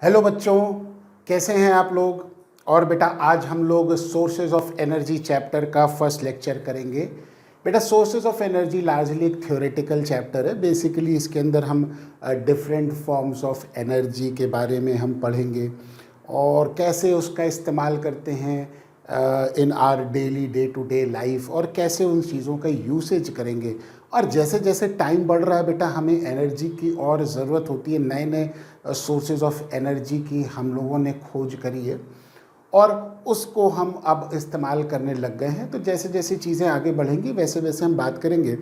Hello बच्चों, कैसे हैं आप लोग। और बेटा आज हम लोग सोर्सेज ऑफ एनर्जी चैप्टर का फर्स्ट लेक्चर करेंगे। बेटा सोर्सेज ऑफ एनर्जी लार्जली एक थ्योरेटिकल चैप्टर है। बेसिकली इसके अंदर हम डिफरेंट फॉर्म्स ऑफ एनर्जी के बारे में हम पढ़ेंगे और कैसे उसका इस्तेमाल करते हैं in our daily day to day life, और कैसे उन चीज़ों का यूसेज करेंगे। और जैसे जैसे टाइम बढ़ रहा है बेटा, हमें एनर्जी की और ज़रूरत होती है। नए नए सोर्सेज ऑफ एनर्जी की हम लोगों ने खोज करी है और उसको हम अब इस्तेमाल करने लग गए हैं। तो जैसे जैसे चीज़ें आगे बढ़ेंगी वैसे वैसे हम बात करेंगे।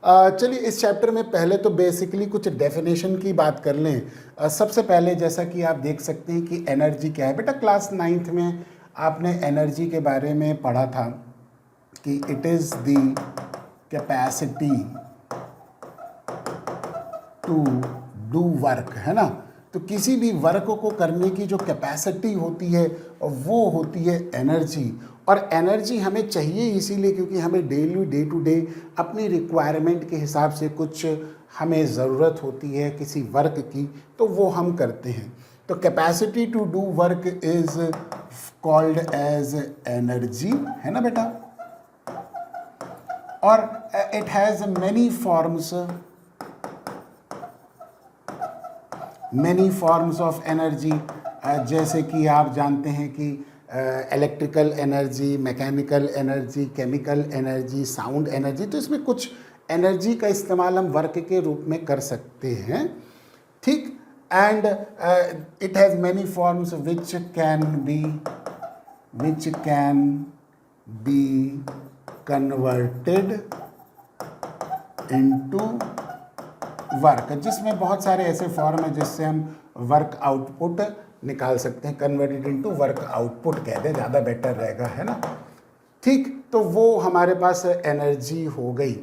चलिए इस चैप्टर में पहले तो बेसिकली कुछ डेफिनेशन की बात कर लें। सबसे पहले जैसा कि आप देख सकते हैं कि एनर्जी क्या है। बेटा क्लास 9th में आपने एनर्जी के बारे में पढ़ा था कि it is the capacity to do work, है ना। तो किसी भी वर्क को करने की जो कैपेसिटी होती है वो होती है एनर्जी। और एनर्जी हमें चाहिए इसीलिए क्योंकि हमें डेली डे टू डे अपनी रिक्वायरमेंट के हिसाब से कुछ हमें ज़रूरत होती है किसी वर्क की, तो वो हम करते हैं। तो capacity to do work is called as energy, है ना बेटा। और it has many forms of energy. जैसे कि आप जानते हैं कि electrical energy, mechanical energy, chemical energy, sound energy. तो इसमें कुछ एनर्जी का इस्तेमाल हम वर्क के रूप में कर सकते हैं, ठीक। And it has many forms which can be converted into work, जिसमें बहुत सारे ऐसे फॉर्म हैं जिससे हम वर्क आउटपुट निकाल सकते हैं। कन्वर्टेड इनटू वर्क आउटपुट कह दें, ज़्यादा बेटर रहेगा, है ना, ठीक। तो वो हमारे पास एनर्जी हो गई,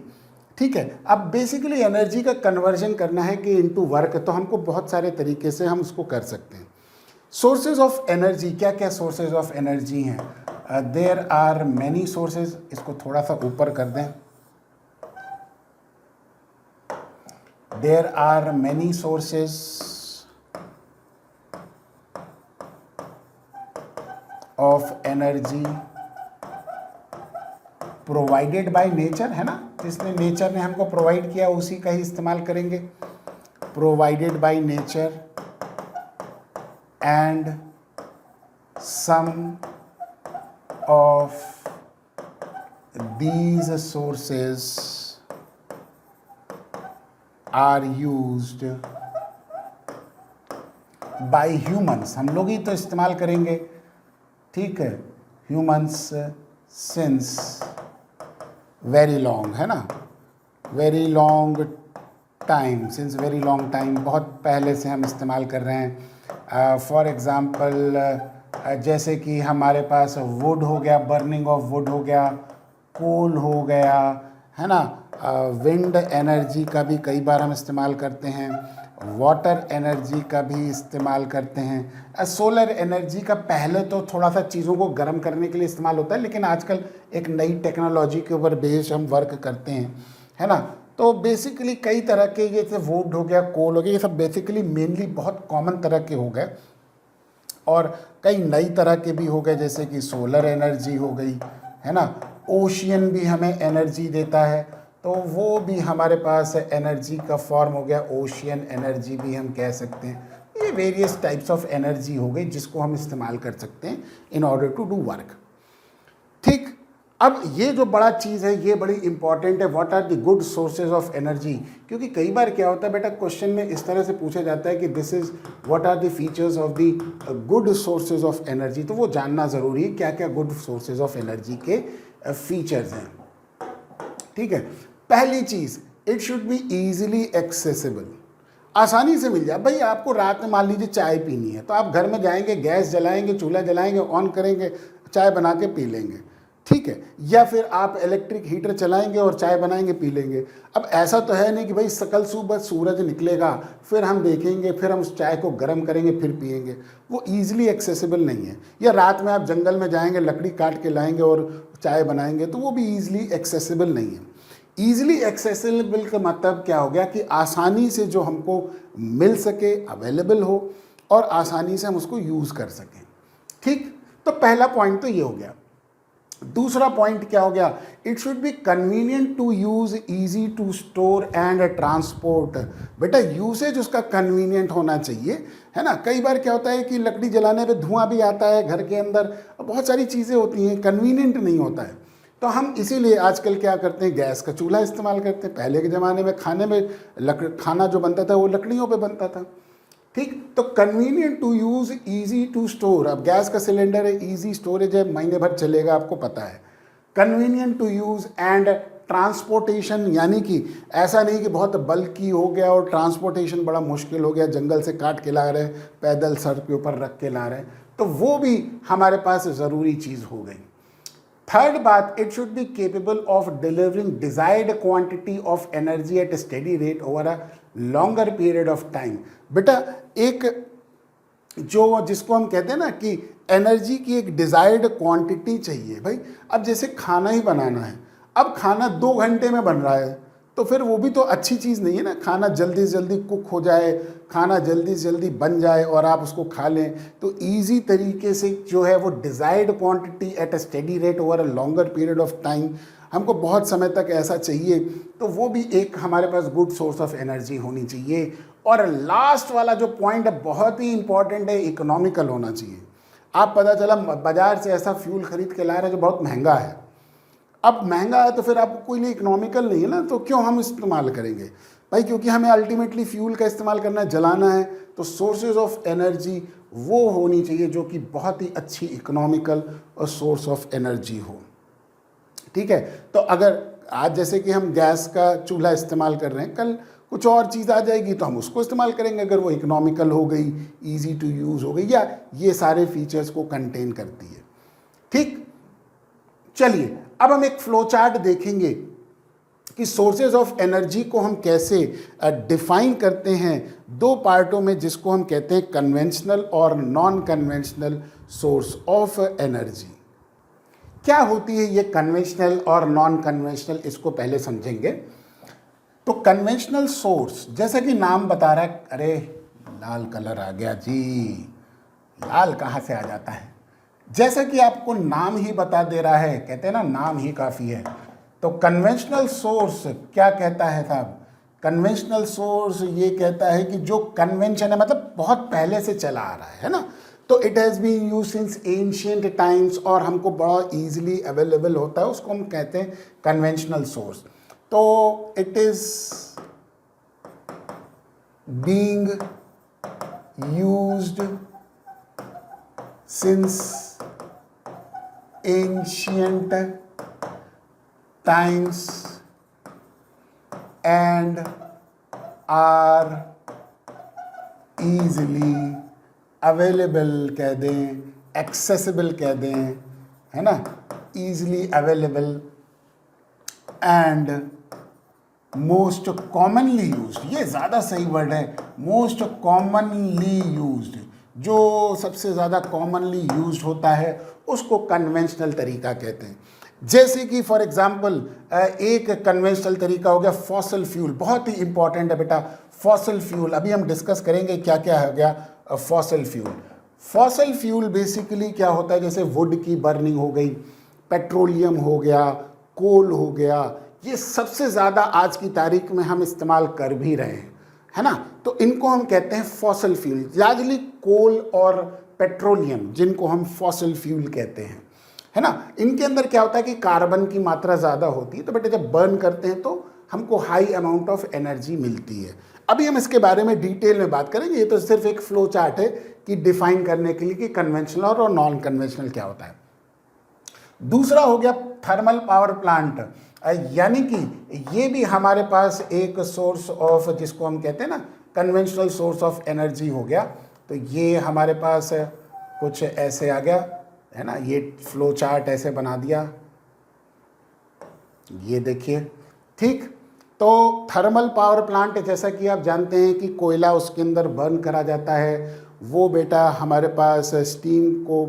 ठीक है। अब बेसिकली एनर्जी का कन्वर्जन करना है कि इनटू वर्क, तो हमको बहुत सारे तरीके से हम उसको कर सकते हैं। सोर्सेज ऑफ एनर्जी, क्या क्या सोर्सेज ऑफ एनर्जी हैं। There are many sources. इसको थोड़ा सा ऊपर कर दें। There are many sources of energy provided by nature, है ना। जिसने नेचर ने हमको प्रोवाइड किया उसी का ही इस्तेमाल करेंगे। Provided by nature and some of these sources are used by humans. हम लोग ही तो इस्तेमाल करेंगे, ठीक है। ह्यूमन्स सिंस वेरी लॉन्ग, है ना, very long time, since very long time, बहुत पहले से हम इस्तेमाल कर रहे हैं। फॉर एग्ज़ाम्पल जैसे कि हमारे पास वुड हो गया, बर्निंग ऑफ वुड हो गया, कोल हो गया, है ना। विंड एनर्जी का भी कई बार हम इस्तेमाल करते हैं। वाटर एनर्जी का भी इस्तेमाल करते हैं। सोलर एनर्जी का पहले तो थोड़ा सा चीज़ों को गर्म करने के लिए इस्तेमाल होता है, लेकिन आजकल एक नई टेक्नोलॉजी के ऊपर बेस्ड हम वर्क करते हैं, है ना। तो बेसिकली कई तरह के, जैसे वुड हो गया, कोल हो गया, ये सब बेसिकली मेनली बहुत कॉमन तरह के हो गए। और कई नई तरह के भी हो गए, जैसे कि सोलर एनर्जी हो गई, है ना। ओशियन भी हमें एनर्जी देता है, तो वो भी हमारे पास एनर्जी का फॉर्म हो गया। ओशियन एनर्जी भी हम कह सकते हैं। ये वेरियस टाइप्स ऑफ एनर्जी हो गई जिसको हम इस्तेमाल कर सकते हैं in order to do work, ठीक। अब ये जो बड़ा चीज़ है ये बड़ी इंपॉर्टेंट है, what are the good sources of energy. क्योंकि कई बार क्या होता है बेटा, क्वेश्चन में इस तरह से पूछा जाता है कि this is what are the features of the good sources of energy. तो वो जानना ज़रूरी है क्या क्या गुड सोर्सेज ऑफ एनर्जी के फीचर्स हैं, ठीक है। पहली चीज़, it should be easily accessible, आसानी से मिल जाए। भाई आपको रात में मान लीजिए चाय पीनी है, तो आप घर में जाएंगे, गैस जलाएंगे, चूल्हा जलाएंगे, ऑन करेंगे, चाय बना के पी लेंगे, ठीक है। या फिर आप इलेक्ट्रिक हीटर चलाएंगे और चाय बनाएंगे, पी लेंगे। अब ऐसा तो है नहीं कि भाई सकल सुबह सूरज निकलेगा फिर हम देखेंगे, फिर हम उस चाय को गर्म करेंगे, फिर पिएंगे। वो ईजिली एक्सेसिबल नहीं है। या रात में आप जंगल में जाएंगे, लकड़ी काट के लाएंगे और चाय बनाएंगे, तो वो भी ईजिली एक्सेसिबल नहीं है। ईजिली एक्सेसिबल का मतलब क्या हो गया कि आसानी से जो हमको मिल सके, अवेलेबल हो, और आसानी से हम उसको यूज़ कर सकें। ठीक, तो पहला पॉइंट तो ये हो गया। दूसरा पॉइंट क्या हो गया, it should be convenient to use, easy to store and transport. बेटा यूसेज उसका कन्वीनियंट होना चाहिए, है ना। कई बार क्या होता है कि लकड़ी जलाने पे धुआं भी आता है घर के अंदर, बहुत सारी चीज़ें होती हैं, कन्वीनियंट नहीं होता है। तो हम इसीलिए आजकल क्या करते हैं, गैस का चूल्हा इस्तेमाल करते हैं। पहले के ज़माने में खाना जो बनता था वो लकड़ियों पे बनता था। ठीक, तो convenient to use, easy to store. अब गैस का सिलेंडर है, इजी स्टोरेज है, महीने भर चलेगा, आपको पता है। Convenient to use and transportation, यानी कि ऐसा नहीं कि बहुत बल्कि हो गया और ट्रांसपोर्टेशन बड़ा मुश्किल हो गया, जंगल से काट के ला रहे, पैदल सर के ऊपर रख के ला रहे, तो वो भी हमारे पास ज़रूरी चीज़ हो गई। थर्ड बात, it should be capable of delivering desired quantity of energy at steady rate over a longer period of time. बेटा एक जो जिसको हम कहते हैं ना कि एनर्जी की एक डिजायर्ड क्वांटिटी चाहिए भाई। अब जैसे खाना ही बनाना है, अब खाना 2 घंटे में बन रहा है, तो फिर वो भी तो अच्छी चीज़ नहीं है ना। खाना जल्दी से जल्दी कुक हो जाए, खाना जल्दी से जल्दी बन जाए और आप उसको खा लें, तो इजी तरीके से जो है वो desired quantity at a steady rate over a longer period of time, हमको बहुत समय तक ऐसा चाहिए, तो वो भी एक हमारे पास गुड सोर्स ऑफ एनर्जी होनी चाहिए। और लास्ट वाला जो पॉइंट है बहुत ही इंपॉर्टेंट है, इकोनॉमिकल होना चाहिए। आप पता चला बाजार से ऐसा फ्यूल खरीद के ला रहे हैं जो बहुत महंगा है। अब महंगा है तो फिर आपको कोई लिए इकोनॉमिकल नहीं है ना, तो क्यों हम इस्तेमाल करेंगे भाई, क्योंकि हमें अल्टीमेटली फ्यूल का इस्तेमाल करना है, जलाना है, तो सोर्सेज ऑफ एनर्जी वो होनी चाहिए जो कि बहुत ही अच्छी इकोनॉमिकल और सोर्स ऑफ एनर्जी हो। ठीक है, तो अगर आज जैसे कि हम गैस का चूल्हा इस्तेमाल कर रहे हैं, कल कुछ और चीज़ आ जाएगी तो हम उसको इस्तेमाल करेंगे, अगर वो इकोनॉमिकल हो गई, इजी टू यूज़ हो गई, या ये सारे फीचर्स को कंटेन करती है। ठीक, चलिए अब हम एक फ्लो चार्ट देखेंगे कि सोर्सेज ऑफ एनर्जी को हम कैसे डिफाइन करते हैं 2 पार्टों में, जिसको हम कहते हैं कन्वेंशनल और non conventional source of energy. क्या होती है ये कन्वेंशनल और नॉन कन्वेंशनल, इसको पहले समझेंगे। तो कन्वेंशनल सोर्स, जैसा कि नाम बता रहा है, अरे लाल कलर आ गया जी, लाल कहाँ से आ जाता है, जैसा कि आपको नाम ही बता दे रहा है, कहते हैं ना नाम ही काफ़ी है। तो कन्वेंशनल सोर्स क्या कहता है साहब, कन्वेंशनल सोर्स ये कहता है कि जो कन्वेंशन है, मतलब बहुत पहले से चला आ रहा है ना, तो it has been used since ancient times और हमको बड़ा इजीली अवेलेबल होता है, उसको हम कहते हैं कन्वेंशनल सोर्स। तो it is being used since ancient times and are easily available कह दें, एक्सेसिबल कह दें, है ना, easily available and most commonly used, ये ज़्यादा सही वर्ड है, मोस्ट कॉमनली यूज्ड, जो सबसे ज़्यादा कॉमनली यूज्ड होता है उसको कन्वेंशनल तरीका कहते हैं। जैसे कि फॉर एग्जांपल एक कन्वेंशनल तरीका हो गया फॉसल फ्यूल, बहुत ही इंपॉर्टेंट है बेटा फॉसल फ्यूल, अभी हम डिस्कस करेंगे क्या क्या हो गया fossil fuel. Fossil fuel basically क्या होता है, जैसे वुड की बर्निंग हो गई, पेट्रोलियम हो गया, कोल हो गया, ये सबसे ज़्यादा आज की तारीख में हम इस्तेमाल कर भी रहे हैं, है ना, तो इनको हम कहते हैं फॉसल फ्यूल। लार्जली कोल और पेट्रोलियम जिनको हम फॉसल फ्यूल कहते हैं, है ना, इनके अंदर क्या होता है कि कार्बन की मात्रा ज़्यादा होती है, तो बेटे जब बर्न करते हैं तो हमको हाई अमाउंट ऑफ एनर्जी मिलती है। अभी हम इसके बारे में डिटेल में बात करेंगे, ये तो सिर्फ एक फ्लो चार्ट है कि डिफाइन करने के लिए कि कन्वेंशनल और नॉन कन्वेंशनल क्या होता है। दूसरा हो गया थर्मल पावर प्लांट, यानी कि ये भी हमारे पास एक सोर्स ऑफ, जिसको हम कहते हैं ना कन्वेंशनल सोर्स ऑफ एनर्जी हो गया। तो ये हमारे पास कुछ ऐसे आ गया, है ना, ये फ्लो चार्ट ऐसे बना दिया, ये देखिए। ठीक, तो थर्मल पावर प्लांट जैसा कि आप जानते हैं कि कोयला उसके अंदर बर्न करा जाता है, वो बेटा हमारे पास स्टीम को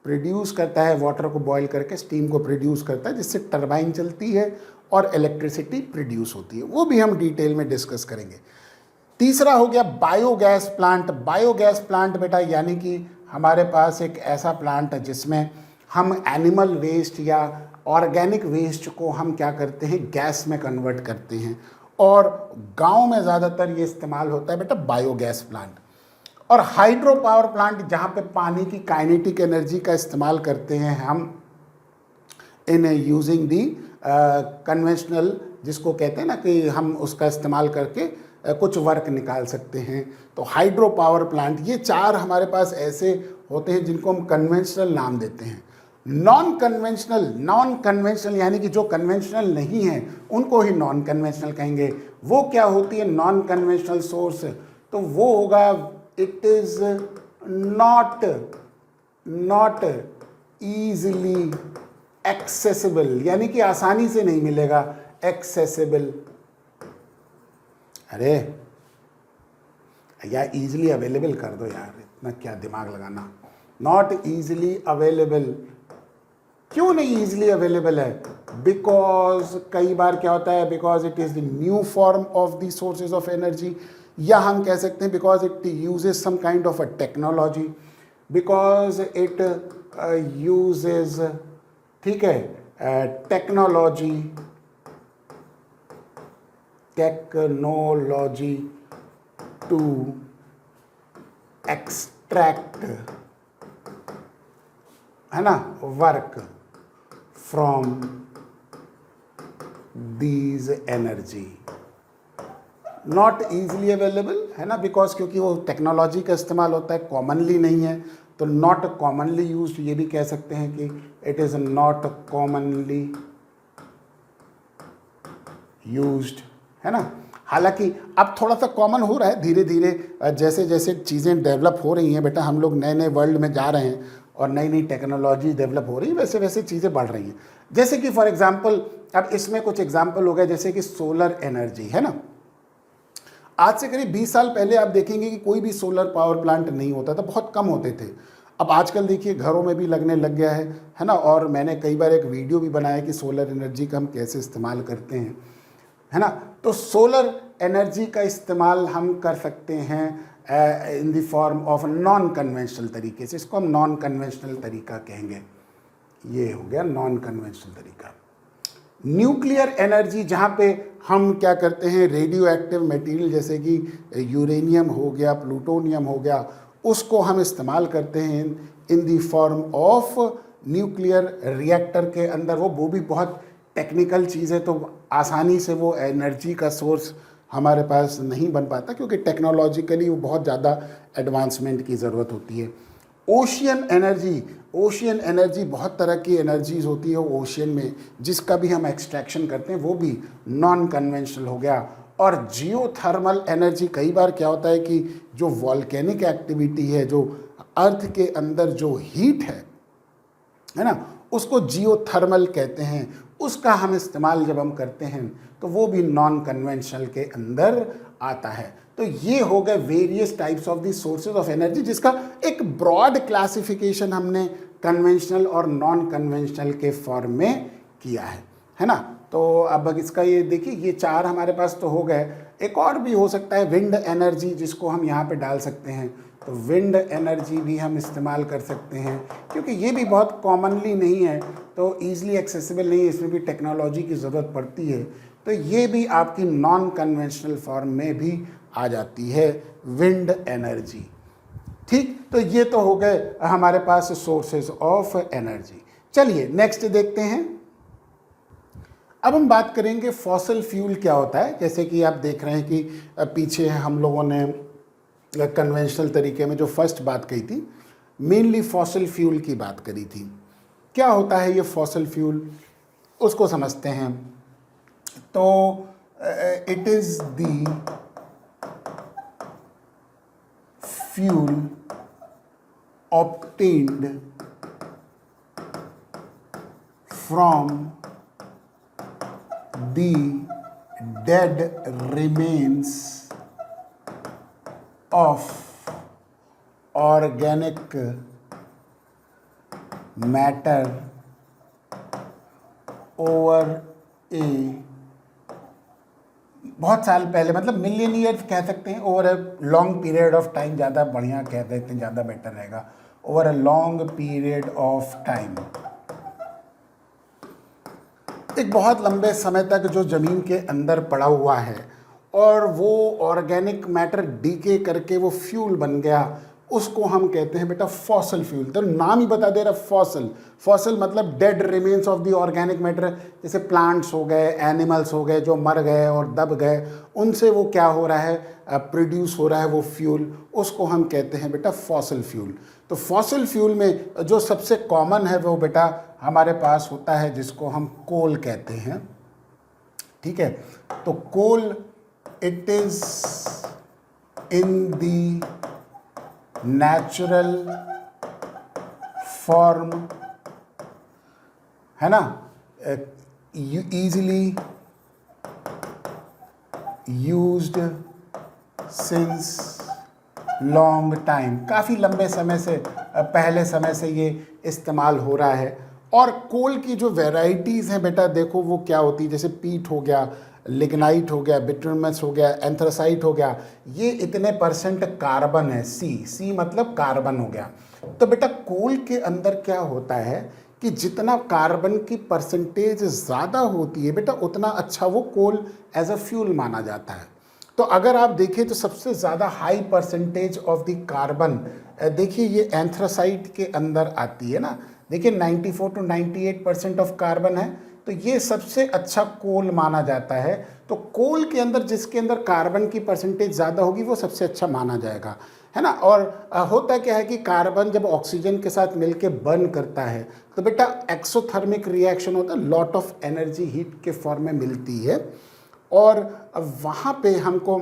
प्रोड्यूस करता है, वाटर को बॉईल करके स्टीम को प्रोड्यूस करता है, जिससे टरबाइन चलती है और इलेक्ट्रिसिटी प्रोड्यूस होती है, वो भी हम डिटेल में डिस्कस करेंगे। तीसरा हो गया बायोगैस प्लांट। बायोगैस प्लांट बेटा यानी कि हमारे पास एक ऐसा प्लांट है जिसमें हम एनिमल वेस्ट या ऑर्गेनिक वेस्ट को हम क्या करते हैं, गैस में कन्वर्ट करते हैं, और गांव में ज़्यादातर ये इस्तेमाल होता है बेटा बायोगैस प्लांट। और हाइड्रो पावर प्लांट जहाँ पे पानी की काइनेटिक एनर्जी का इस्तेमाल करते हैं हम इन यूजिंग दी कन्वेंशनल, जिसको कहते हैं ना कि हम उसका इस्तेमाल करके कुछ वर्क निकाल सकते हैं। तो हाइड्रो पावर प्लांट, ये चार हमारे पास ऐसे होते हैं जिनको हम कन्वेंशनल नाम देते हैं। नॉन कन्वेंशनल यानी कि जो कन्वेंशनल नहीं है उनको ही नॉन कन्वेंशनल कहेंगे। वो क्या होती है नॉन कन्वेंशनल सोर्स? तो वो होगा it is not easily accessible, यानी कि आसानी से नहीं मिलेगा। एक्सेसिबल, अरे या इजीली अवेलेबल कर दो यार, इतना क्या दिमाग लगाना। नॉट इजीली अवेलेबल, क्यों नहीं इजीली अवेलेबल है? बिकॉज कई बार क्या होता है, because it is the new form of the sources of energy, या हम कह सकते हैं because it uses some kind of a technology, because it uses, ठीक है, टेक्नोलॉजी टू एक्सट्रैक्ट, है ना, work from these energy. Not easily available है ना, बिकॉज क्योंकि वो टेक्नोलॉजी का इस्तेमाल होता है, कॉमनली नहीं है, तो नॉट कॉमनली यूज्ड, ये भी कह सकते हैं कि it is not commonly used, है ना। हालांकि अब थोड़ा सा कॉमन हो रहा है धीरे धीरे, जैसे जैसे चीज़ें डेवलप हो रही हैं बेटा, हम लोग नए नए वर्ल्ड में जा रहे हैं और नई नई टेक्नोलॉजी डेवलप हो रही है, वैसे वैसे चीज़ें बढ़ रही हैं। जैसे कि फॉर एग्जांपल, अब इसमें कुछ एग्जांपल हो गए, जैसे कि सोलर एनर्जी, है ना। आज से करीब 20 साल पहले आप देखेंगे कि कोई भी सोलर पावर प्लांट नहीं होता था, बहुत कम होते थे। अब आजकल देखिए घरों में भी लगने लग गया है ना। और मैंने कई बार एक वीडियो भी बनाया कि सोलर एनर्जी का हम कैसे इस्तेमाल करते हैं, है ना। तो सोलर एनर्जी का इस्तेमाल हम कर सकते हैं in the form of non conventional तरीके से, इसको हम नॉन कन्वेंशनल तरीका कहेंगे। ये हो गया नॉन कन्वेंशनल तरीका। न्यूक्लियर एनर्जी, जहाँ पे हम क्या करते हैं, रेडियो एक्टिव मटेरियल जैसे कि यूरेनियम हो गया, प्लूटोनियम हो गया, उसको हम इस्तेमाल करते हैं in the form of nuclear reactor के अंदर। वो भी बहुत टेक्निकल चीज़ है, तो आसानी से वो एनर्जी का सोर्स हमारे पास नहीं बन पाता, क्योंकि टेक्नोलॉजिकली वो बहुत ज़्यादा एडवांसमेंट की ज़रूरत होती है। ओशियन एनर्जी, बहुत तरह की एनर्जीज होती है ओशियन में, जिसका भी हम एक्सट्रैक्शन करते हैं, वो भी नॉन कन्वेंशनल हो गया। और जियोथर्मल एनर्जी, कई बार क्या होता है कि जो वॉल्केनिक एक्टिविटी है, जो अर्थ के अंदर जो हीट है ना, उसको जियोथर्मल कहते हैं, उसका हम इस्तेमाल जब हम करते हैं तो वो भी नॉन कन्वेंशनल के अंदर आता है। तो ये हो गए various types of the sources of energy, जिसका एक ब्रॉड क्लासिफिकेशन हमने कन्वेंशनल और नॉन कन्वेंशनल के फॉर्म में किया है ना। तो अब इसका ये देखिए, ये चार हमारे पास तो हो गए। एक और भी हो सकता है विंड एनर्जी, जिसको हम यहाँ पे डाल सकते हैं। तो विंड एनर्जी भी हम इस्तेमाल कर सकते हैं, क्योंकि ये भी बहुत कॉमनली नहीं है, तो ईजिली एक्सेसिबल नहीं है, इसमें भी टेक्नोलॉजी की ज़रूरत पड़ती है। तो ये भी आपकी नॉन कन्वेंशनल फॉर्म में भी आ जाती है, विंड एनर्जी। ठीक, तो ये तो हो गए हमारे पास सोर्सेज ऑफ एनर्जी। चलिए नेक्स्ट देखते हैं। अब हम बात करेंगे फॉसिल फ्यूल क्या होता है। जैसे कि आप देख रहे हैं कि पीछे हम लोगों ने कन्वेंशनल तरीके में जो फर्स्ट बात कही थी, मेनली फॉसिल फ्यूल की बात करी थी। क्या होता है ये फॉसिल फ्यूल, उसको समझते हैं। तो it is the fuel obtained from the dead remains of organic matter over a बहुत साल पहले, मतलब मिलियन ईयर्स कह सकते हैं, over a long period of time ज़्यादा बढ़िया कह देते हैं, ज़्यादा बेटर रहेगा, over a long period of time. एक बहुत लंबे समय तक जो ज़मीन के अंदर पड़ा हुआ है और वो ऑर्गेनिक मैटर डीके करके वो फ्यूल बन गया, उसको हम कहते हैं बेटा फॉसल फ्यूल। तो नाम ही बता दे रहा, फॉसल। फॉसल मतलब dead remains of the organic matter, जैसे प्लांट्स हो गए, एनिमल्स हो गए जो मर गए और दब गए, उनसे वो क्या हो रहा है, प्रोड्यूस हो रहा है वो फ्यूल, उसको हम कहते हैं बेटा फॉसल फ्यूल। तो फॉसल फ्यूल में जो सबसे कॉमन है वो बेटा हमारे पास होता है जिसको हम कोल कहते हैं, ठीक है। तो coal it is in the natural form, है ना, easily used since long time, काफ़ी लंबे समय से, पहले समय से ये इस्तेमाल हो रहा है। और कोल की जो वैरायटीज़ हैं बेटा देखो वो क्या होती है, जैसे पीट हो गया, लिग्नाइट हो गया, बिटुमनस हो गया, एंथ्रासाइट हो गया, ये इतने परसेंट कार्बन है, सी मतलब कार्बन हो गया। तो बेटा कोल के अंदर क्या होता है कि जितना कार्बन की परसेंटेज ज़्यादा होती है बेटा उतना अच्छा वो कोल एज अ फ्यूल माना जाता है। तो अगर आप देखें तो सबसे ज़्यादा high percentage of the carbon, देखिए ये एंथ्रासाइट के अंदर आती है ना, देखिए 94 to 98% ऑफ कार्बन है, तो ये सबसे अच्छा कोल माना जाता है। तो कोल के अंदर जिसके अंदर कार्बन की परसेंटेज ज़्यादा होगी वो सबसे अच्छा माना जाएगा, है ना। और होता क्या है कि कार्बन जब ऑक्सीजन के साथ मिलके बर्न करता है तो बेटा एक्सोथर्मिक रिएक्शन होता है, लॉट ऑफ एनर्जी हीट के फॉर्म में मिलती है, और वहाँ पे हमको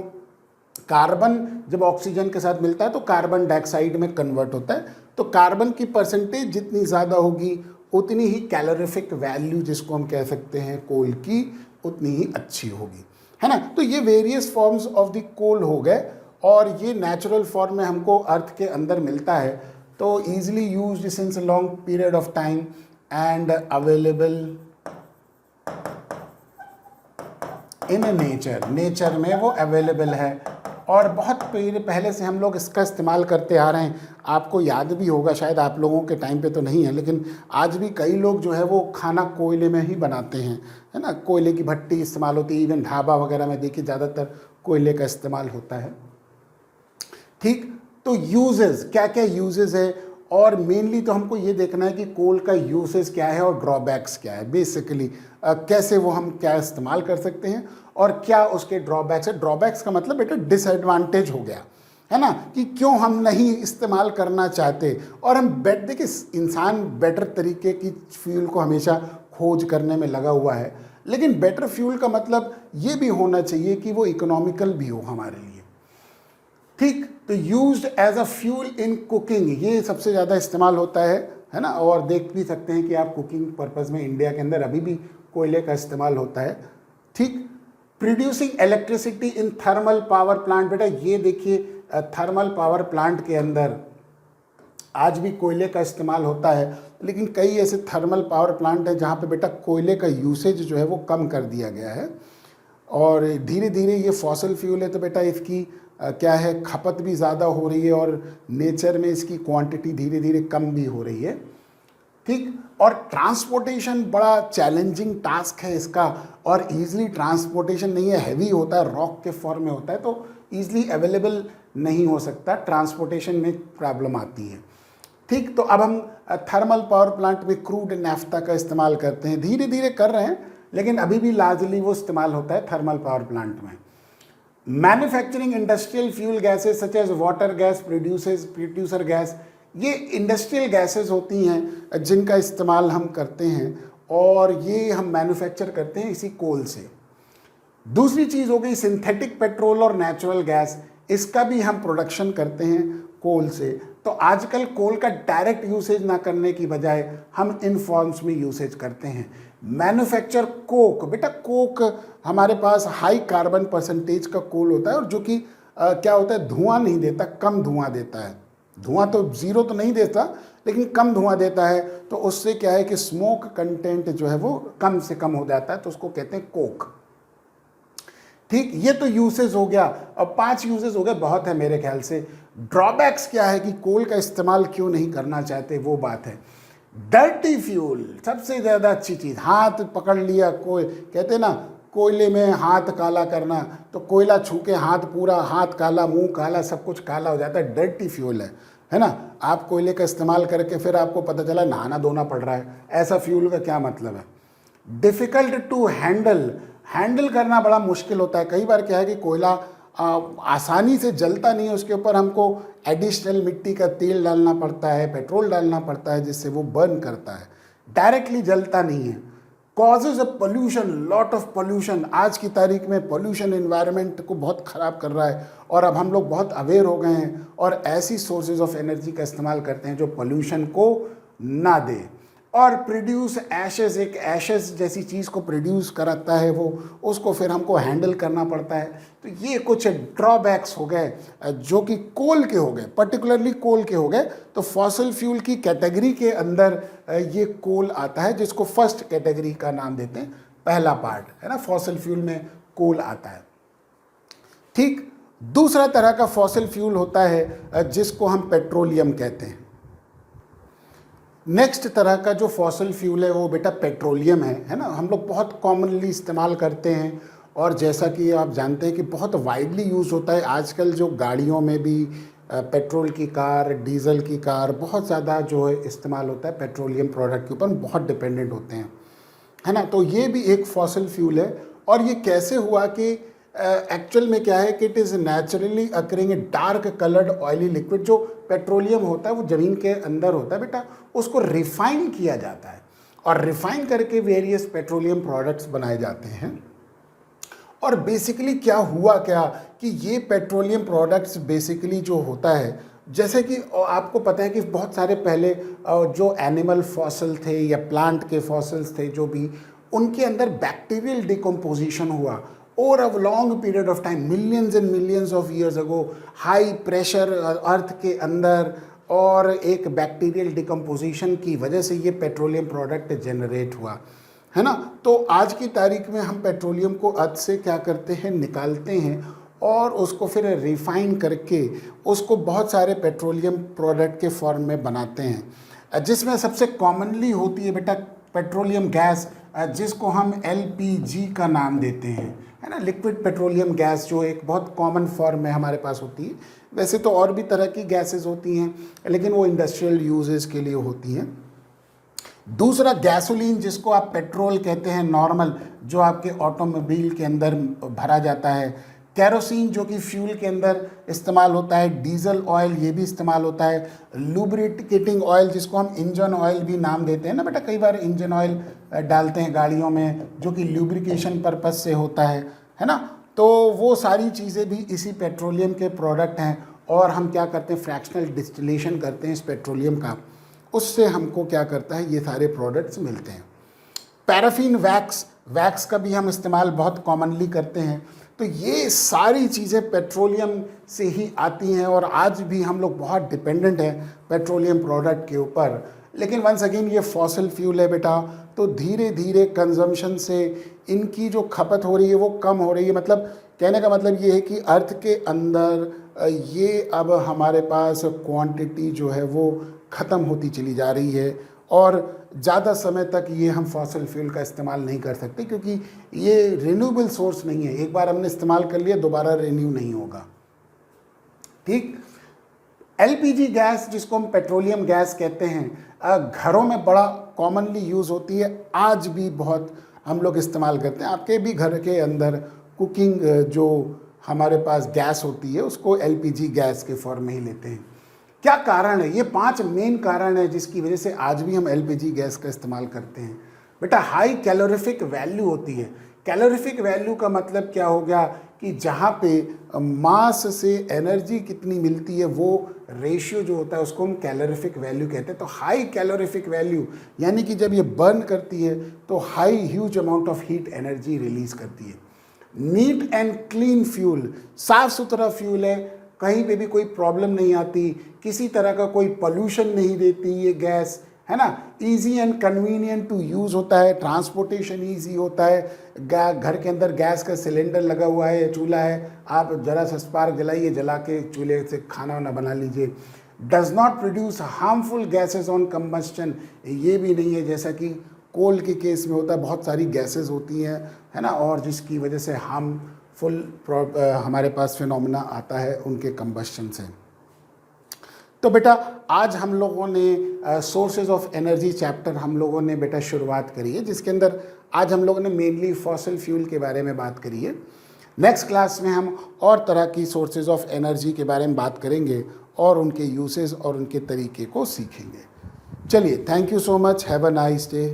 कार्बन जब ऑक्सीजन के साथ मिलता है तो कार्बन डाइऑक्साइड में कन्वर्ट होता है। तो कार्बन की परसेंटेज जितनी ज़्यादा होगी उतनी ही कैलोरीफिक वैल्यू जिसको हम कह सकते हैं कोल की उतनी ही अच्छी होगी, है ना। तो ये various forms of the coal हो गए, और ये नेचुरल फॉर्म में हमको अर्थ के अंदर मिलता है, तो easily used since long period of time and available in nature में वो अवेलेबल है, और बहुत पहले से हम लोग इसका इस्तेमाल करते आ रहे हैं। आपको याद भी होगा, शायद आप लोगों के टाइम पे तो नहीं है, लेकिन आज भी कई लोग जो है वो खाना कोयले में ही बनाते हैं, है ना, कोयले की भट्टी इस्तेमाल होती है, इवन ढाबा वगैरह में देखिए ज़्यादातर कोयले का इस्तेमाल होता है, ठीक। तो यूजेस क्या क्या यूजेस है, और मेनली तो हमको ये देखना है कि कोल का यूसेज क्या है और ड्रॉबैक्स क्या है, बेसिकली कैसे वो हम क्या इस्तेमाल कर सकते हैं और क्या उसके ड्रॉबैक्स है। ड्रॉबैक्स का मतलब बेटा डिसएडवांटेज हो गया, है ना, कि क्यों हम नहीं इस्तेमाल करना चाहते, और हम देखिए इंसान बेटर तरीके की फ्यूल को हमेशा खोज करने में लगा हुआ है, लेकिन बेटर फ्यूल का मतलब ये भी होना चाहिए कि वो इकोनॉमिकल भी हो हमारे लिए, ठीक। तो used as a fuel in cooking, ये सबसे ज़्यादा इस्तेमाल होता है ना। और देख भी सकते हैं कि आप कुकिंग पर्पज़ में इंडिया के अंदर अभी भी कोयले का इस्तेमाल होता है, ठीक। Producing electricity in thermal power plant, बेटा ये देखिए थर्मल पावर प्लांट के अंदर आज भी कोयले का इस्तेमाल होता है, लेकिन कई ऐसे थर्मल पावर प्लांट हैं जहाँ पे बेटा कोयले का यूसेज जो है वो कम कर दिया गया है, और धीरे धीरे ये फॉसल फ्यूल है तो बेटा इसकी क्या है खपत भी ज़्यादा हो रही है, और नेचर में इसकी क्वांटिटी धीरे धीरे कम भी हो रही है, ठीक। और ट्रांसपोर्टेशन बड़ा चैलेंजिंग टास्क है इसका, और ईजिली ट्रांसपोर्टेशन नहीं है, हैवी होता है, रॉक के फॉर्म में होता है, तो ईजिली अवेलेबल नहीं हो सकता, ट्रांसपोर्टेशन में प्रॉब्लम आती है, ठीक। तो अब हम थर्मल पावर प्लांट में क्रूड नैफ्ता का इस्तेमाल करते हैं, धीरे धीरे कर रहे हैं, लेकिन अभी भी लार्जली वो इस्तेमाल होता है थर्मल पावर प्लांट में। Manufacturing industrial fuel gases such as water gas, producer gas, ये इंडस्ट्रियल गैसेज होती हैं जिनका इस्तेमाल हम करते हैं, और ये हम मैन्युफैक्चर करते हैं इसी कोल से। दूसरी चीज़ हो गई सिंथेटिक पेट्रोल और नेचुरल गैस, इसका भी हम प्रोडक्शन करते हैं कोल से। तो आजकल कोल का डायरेक्ट यूसेज ना करने की बजाय हम इन फॉर्म्स में यूसेज करते हैं। मैन्युफैक्चर कोक, बेटा कोक हमारे पास हाई कार्बन परसेंटेज का कोल होता है, और जो कि क्या होता है धुआं नहीं देता, कम धुआं देता है, धुआं तो ज़ीरो तो नहीं देता लेकिन कम धुआं देता है, तो उससे क्या है कि स्मोक कंटेंट जो है वो कम से कम हो जाता है, तो उसको कहते हैं कोक। ठीक, ये तो यूसेज हो गया। अब 5 यूसेज हो गए, बहुत है मेरे ख्याल से। ड्रॉबैक्स क्या है कि कोल का इस्तेमाल क्यों नहीं करना चाहते, वो बात है। डर्टी फ्यूल सबसे ज़्यादा अच्छी चीज़, हाथ पकड़ लिया कोई, कहते ना कोयले में हाथ काला करना, तो कोयला छू के हाथ पूरा, हाथ काला, मुंह काला, सब कुछ काला हो जाता है, डर्टी फ्यूल है ना। आप कोयले का इस्तेमाल करके फिर आपको पता चला नहाना धोना पड़ रहा है, ऐसा फ्यूल का क्या मतलब है। डिफ़िकल्ट टू हैंडल करना बड़ा मुश्किल होता है। कई बार क्या है कि कोयला आसानी से जलता नहीं है, उसके ऊपर हमको एडिशनल मिट्टी का तेल डालना पड़ता है, पेट्रोल डालना पड़ता है, जिससे वो बर्न करता है, डायरेक्टली जलता नहीं है। Causes of pollution, lot of pollution. आज की तारीख में पोल्यूशन एनवायरनमेंट को बहुत ख़राब कर रहा है, और अब हम लोग बहुत अवेयर हो गए हैं और ऐसी सोर्सेज ऑफ एनर्जी का इस्तेमाल करते हैं जो पोल्यूशन को ना दे। और प्रोड्यूस एशेस, एक एशेस जैसी चीज़ को प्रोड्यूस कराता है वो, उसको फिर हमको हैंडल करना पड़ता है। तो ये कुछ ड्रॉबैक्स हो गए जो कि कोल के हो गए, पर्टिकुलरली कोल के हो गए। तो फॉसिल फ्यूल की कैटेगरी के अंदर ये कोल आता है, जिसको फर्स्ट कैटेगरी का नाम देते हैं, पहला पार्ट है ना, फॉसिल फ्यूल में कोल आता है। ठीक, दूसरा तरह का फॉसिल फ्यूल होता है जिसको हम पेट्रोलियम कहते हैं। नेक्स्ट तरह का जो फॉसिल फ्यूल है वो बेटा पेट्रोलियम है ना। हम लोग बहुत कॉमनली इस्तेमाल करते हैं, और जैसा कि आप जानते हैं कि बहुत वाइडली यूज़ होता है आजकल, जो गाड़ियों में भी पेट्रोल की कार, डीजल की कार बहुत ज़्यादा जो है इस्तेमाल होता है, पेट्रोलियम प्रोडक्ट के ऊपर बहुत डिपेंडेंट होते हैं, है ना। तो ये भी एक फॉसिल फ्यूल है। और ये कैसे हुआ कि एक्चुअल में क्या है कि it is naturally occurring dark coloured oily liquid. जो पेट्रोलियम होता है वो ज़मीन के अंदर होता है बेटा, उसको रिफाइन किया जाता है, और रिफाइन करके वेरियस पेट्रोलियम प्रोडक्ट्स बनाए जाते हैं। और बेसिकली क्या हुआ क्या कि ये पेट्रोलियम प्रोडक्ट्स बेसिकली जो होता है, जैसे कि आपको पता है कि बहुत सारे पहले जो एनिमल फॉसिल थे या प्लांट के फॉसिल्स थे जो भी, उनके अंदर बैक्टीरियल डिकम्पोजिशन हुआ over a long period of time, millions and millions of years ago, high pressure earth के अंदर, और एक बैक्टीरियल डिकम्पोजिशन की वजह से ये पेट्रोलियम प्रोडक्ट जनरेट हुआ, है ना। तो आज की तारीख में हम पेट्रोलियम को अर्थ से क्या करते हैं, निकालते हैं, और उसको फिर रिफाइन करके उसको बहुत सारे पेट्रोलियम प्रोडक्ट के फॉर्म में बनाते हैं, जिसमें सबसे कॉमनली होती है बेटा पेट्रोलियम गैस, जिसको हम LPG का नाम देते हैं, है ना, लिक्विड पेट्रोलियम गैस, जो एक बहुत कॉमन फॉर्म में हमारे पास होती है। वैसे तो और भी तरह की गैसेस होती हैं, लेकिन वो इंडस्ट्रियल यूजेस के लिए होती हैं। दूसरा गैसोलीन, जिसको आप पेट्रोल कहते हैं नॉर्मल, जो आपके ऑटोमोबाइल के अंदर भरा जाता है। कैरोसिन, जो कि फ्यूल के अंदर इस्तेमाल होता है। डीजल ऑयल, ये भी इस्तेमाल होता है। लुब्रिकेटिंग ऑयल, जिसको हम इंजन ऑयल भी नाम देते हैं ना बेटा, कई बार इंजन ऑयल डालते हैं गाड़ियों में, जो कि लुब्रिकेशन पर्पज से होता है ना। तो वो सारी चीज़ें भी इसी पेट्रोलियम के प्रोडक्ट हैं, और हम क्या करते हैं, फ्रैक्शनल डिस्टिलेशन करते हैं इस पेट्रोलियम का, उससे हमको क्या करता है, ये सारे प्रोडक्ट्स मिलते हैं। पैराफिन वैक्स का भी हम इस्तेमाल बहुत कॉमनली करते हैं। तो ये सारी चीज़ें पेट्रोलियम से ही आती हैं, और आज भी हम लोग बहुत डिपेंडेंट हैं पेट्रोलियम प्रोडक्ट के ऊपर। लेकिन वंस अगेन ये फॉसिल फ्यूल है बेटा, तो धीरे धीरे कंजम्पशन से इनकी जो खपत हो रही है वो कम हो रही है। मतलब कहने का मतलब ये है कि अर्थ के अंदर ये अब हमारे पास क्वांटिटी जो है वो ख़त्म होती चली जा रही है, और ज़्यादा समय तक ये हम फॉसिल फ्यूल का इस्तेमाल नहीं कर सकते, क्योंकि ये रिन्यूएबल सोर्स नहीं है। एक बार हमने इस्तेमाल कर लिया, दोबारा रिन्यू नहीं होगा। ठीक, LPG गैस, जिसको हम पेट्रोलियम गैस कहते हैं, घरों में बड़ा कॉमनली यूज़ होती है, आज भी बहुत हम लोग इस्तेमाल करते हैं। आपके भी घर के अंदर कुकिंग जो हमारे पास गैस होती है, उसको LPG गैस के फॉर्म में ही लेते हैं। क्या कारण है, ये 5 मेन कारण है जिसकी वजह से आज भी हम LPG गैस का इस्तेमाल करते हैं। बेटा हाई कैलोरीफिक वैल्यू होती है। कैलोरीफिक वैल्यू का मतलब क्या हो गया कि जहाँ पे मास से एनर्जी कितनी मिलती है, वो रेशियो जो होता है उसको हम कैलोरीफिक वैल्यू कहते हैं। तो हाई कैलोरीफिक वैल्यू यानी कि जब ये बर्न करती है तो high huge amount of heat energy release करती है। नीट एंड क्लीन फ्यूल, साफ सुथरा फ्यूल है, कहीं पे भी कोई प्रॉब्लम नहीं आती, किसी तरह का कोई पोल्यूशन नहीं देती ये गैस, है ना, easy and convenient to use होता है, ट्रांसपोर्टेशन इजी होता है, घर के अंदर गैस का सिलेंडर लगा हुआ है, चूल्हा है, आप ज़रा सा स्पार्क जलाइए, जला के चूल्हे से खाना वाना बना लीजिए। Does not produce harmful gases on combustion, ये भी नहीं है जैसा कि कोल के केस में होता है, बहुत सारी गैसेज होती हैं, है ना, और जिसकी वजह से हार्मफुल हमारे पास फिनोमेना आता है उनके कंबस्टन से। तो बेटा आज हम लोगों ने सोर्सेज ऑफ एनर्जी चैप्टर हम लोगों ने बेटा शुरुआत करी है, जिसके अंदर आज हम लोगों ने मेनली फॉसिल फ्यूल के बारे में बात करी है। नेक्स्ट क्लास में हम और तरह की सोर्सेज ऑफ एनर्जी के बारे में बात करेंगे और उनके यूसेज और उनके तरीके को सीखेंगे। चलिए, thank you so much, have a nice day.